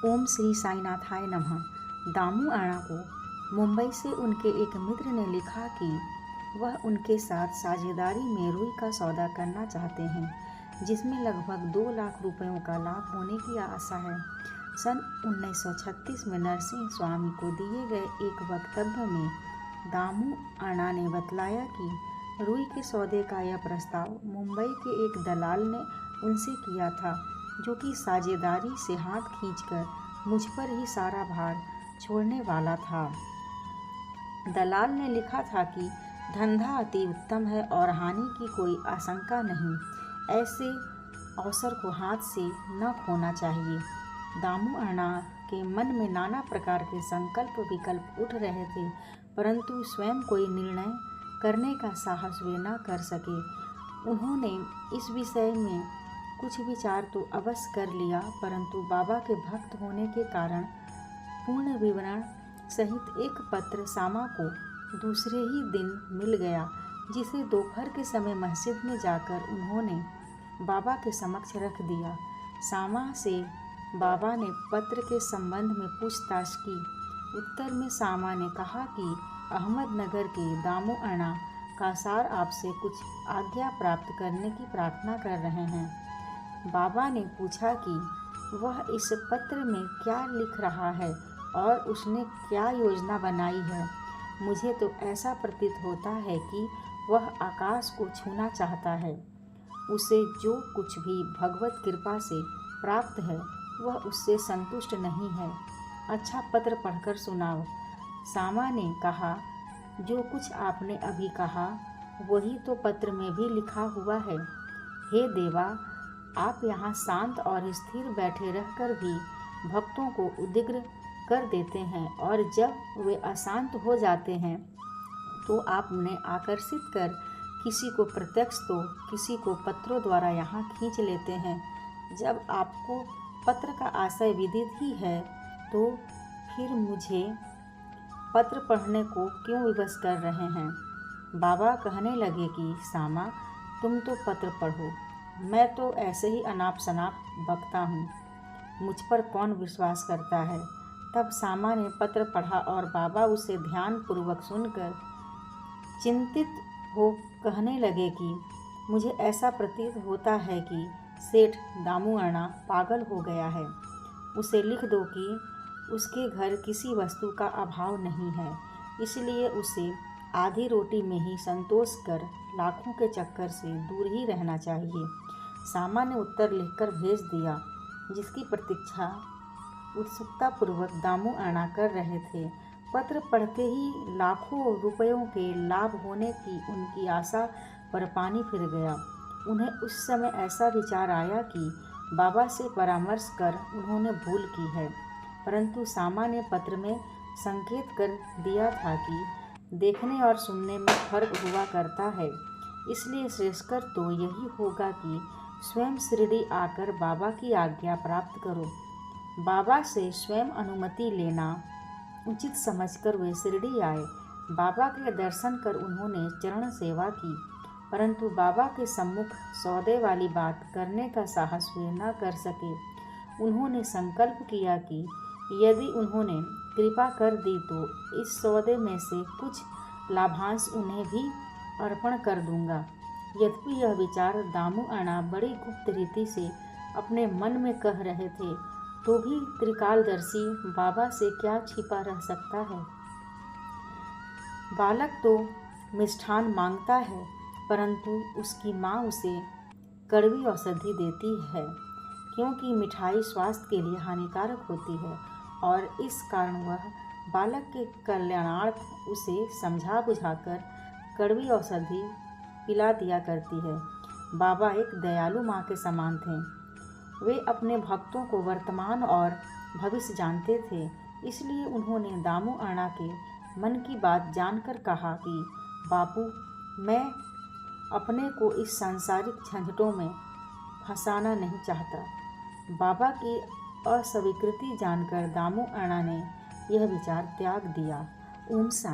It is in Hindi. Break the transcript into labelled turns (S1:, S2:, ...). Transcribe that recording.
S1: ओम श्री साईनाथाय नमः। दामू अणा को मुंबई से उनके एक मित्र ने लिखा कि वह उनके साथ साझेदारी में रुई का सौदा करना चाहते हैं, जिसमें लगभग 2 लाख रुपयों का लाभ होने की आशा है। सन 1936 में नरसिंह स्वामी को दिए गए एक वक्तव्य में दामू अणा ने बतलाया कि रुई के सौदे का यह प्रस्ताव मुंबई के एक दलाल ने उनसे किया था, जो कि साझेदारी से हाथ खींचकर मुझ पर ही सारा भार छोड़ने वाला था। दलाल ने लिखा था कि धंधा अति उत्तम है और हानि की कोई आशंका नहीं, ऐसे अवसर को हाथ से न खोना चाहिए। दामू अणा के मन में नाना प्रकार के संकल्प विकल्प उठ रहे थे, परंतु स्वयं कोई निर्णय करने का साहस वे न कर सके। उन्होंने इस विषय में कुछ विचार तो अवश्य कर लिया, परंतु बाबा के भक्त होने के कारण पूर्ण विवरण सहित एक पत्र सामा को दूसरे ही दिन मिल गया, जिसे दोपहर के समय मस्जिद में जाकर उन्होंने बाबा के समक्ष रख दिया। सामा से बाबा ने पत्र के संबंध में पूछताछ की। उत्तर में सामा ने कहा कि अहमदनगर के दामू अणा कासार आपसे कुछ आज्ञा प्राप्त करने की प्रार्थना कर रहे हैं। बाबा ने पूछा कि वह इस पत्र में क्या लिख रहा है और उसने क्या योजना बनाई है। मुझे तो ऐसा प्रतीत होता है कि वह आकाश को छूना चाहता है। उसे जो कुछ भी भगवत कृपा से प्राप्त है वह उससे संतुष्ट नहीं है। अच्छा, पत्र पढ़कर सुनाओ। सामा ने कहा, जो कुछ आपने अभी कहा वही तो पत्र में भी लिखा हुआ है। हे देवा, आप यहाँ शांत और स्थिर बैठे रहकर भी भक्तों को उद्विग्न कर देते हैं, और जब वे अशांत हो जाते हैं तो आप उन्हें आकर्षित कर किसी को प्रत्यक्ष तो किसी को पत्रों द्वारा यहाँ खींच लेते हैं। जब आपको पत्र का आशय विदित ही है तो फिर मुझे पत्र पढ़ने को क्यों विवश कर रहे हैं। बाबा कहने लगे कि सामा, तुम तो पत्र पढ़ो, मैं तो ऐसे ही अनाप शनाप बकता हूँ, मुझ पर कौन विश्वास करता है। तब सामा ने पत्र पढ़ा और बाबा उसे ध्यानपूर्वक सुनकर चिंतित हो कहने लगे कि मुझे ऐसा प्रतीत होता है कि सेठ दामू अणा पागल हो गया है। उसे लिख दो कि उसके घर किसी वस्तु का अभाव नहीं है, इसलिए उसे आधी रोटी में ही संतोष कर लाखों के चक्कर से दूर ही रहना चाहिए। सामा ने उत्तर लिखकर भेज दिया, जिसकी प्रतीक्षा उत्सुकतापूर्वक दामू अणा कर रहे थे। पत्र पढ़ते ही लाखों रुपयों के लाभ होने की उनकी आशा पर पानी फिर गया। उन्हें उस समय ऐसा विचार आया कि बाबा से परामर्श कर उन्होंने भूल की है, परंतु सामा ने पत्र में संकेत कर दिया था कि देखने और सुनने में फर्क हुआ करता है, इसलिए श्रेयस्कर तो यही होगा कि स्वयं शिरडी आकर बाबा की आज्ञा प्राप्त करो। बाबा से स्वयं अनुमति लेना उचित समझकर वे शिरडी आए। बाबा के दर्शन कर उन्होंने चरण सेवा की, परंतु बाबा के सम्मुख सौदे वाली बात करने का साहस वे न कर सके। उन्होंने संकल्प किया कि यदि उन्होंने कृपा कर दी तो इस सौदे में से कुछ लाभांश उन्हें भी अर्पण कर दूंगा। यद्यपि यह विचार दामू अणा बड़ी गुप्त रीति से अपने मन में कह रहे थे, तो भी त्रिकालदर्शी बाबा से क्या छिपा रह सकता है। बालक तो मिष्ठान मांगता है, परंतु उसकी माँ उसे कड़वी औषधि देती है, क्योंकि मिठाई स्वास्थ्य के लिए हानिकारक होती है, और इस कारण वह बालक के कल्याणार्थ उसे समझा बुझाकर कड़वी औषधि पिला दिया करती है। बाबा एक दयालु माँ के समान थे। वे अपने भक्तों को वर्तमान और भविष्य जानते थे, इसलिए उन्होंने दामू अणा के मन की बात जानकर कहा कि बापू, मैं अपने को इस सांसारिक झंझटों में फंसाना नहीं चाहता। बाबा की अस्वीकृति जानकर दामू अणा ने यह विचार त्याग दिया। ओम साईं।